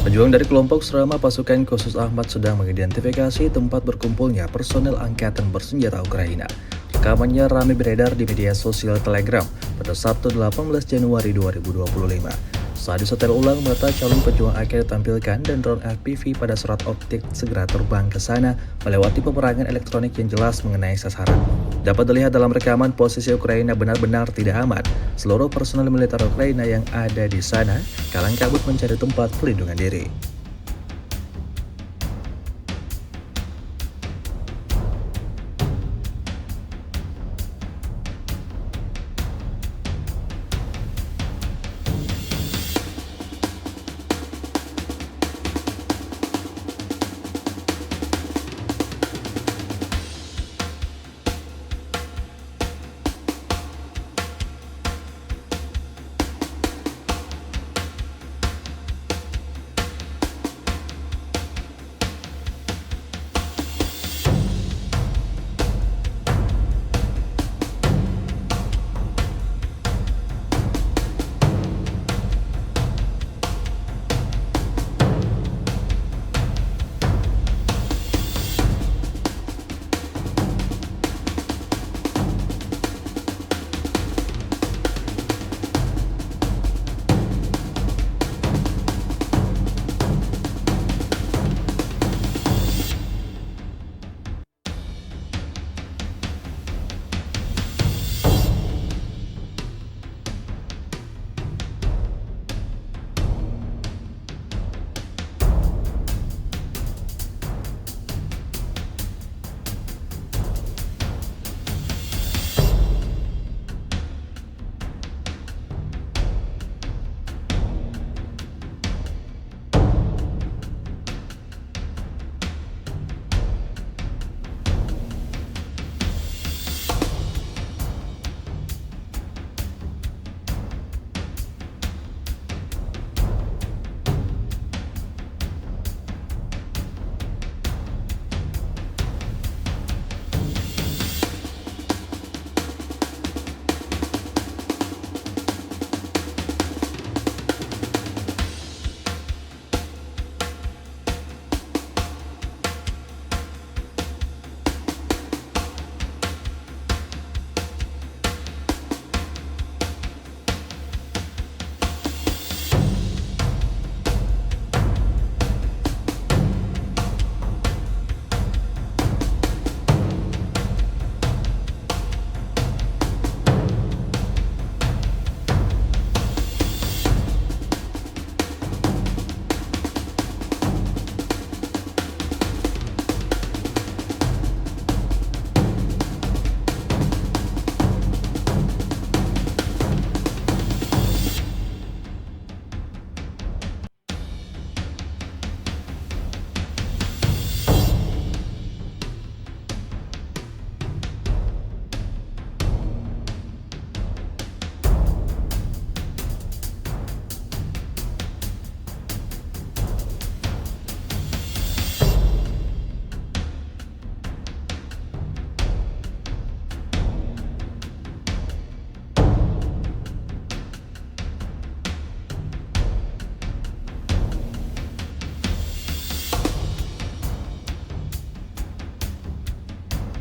Pejuang dari kelompok Serama Pasukan Khusus Ahmad sedang mengidentifikasi tempat berkumpulnya personel angkatan bersenjata Ukraina. Rekamannya ramai beredar di media sosial Telegram pada Sabtu 18 Januari 2025. Saat disetel ulang, mata calon pejuang akan ditampilkan dan drone FPV pada serat optik segera terbang ke sana melewati peperangan elektronik yang jelas mengenai sasaran. Dapat dilihat dalam rekaman, posisi Ukraina benar-benar tidak aman. Seluruh personel militer Ukraina yang ada di sana kalang kabut mencari tempat pelindungan diri.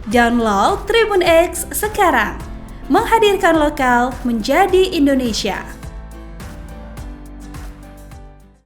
Download Tribun X sekarang, menghadirkan lokal menjadi Indonesia.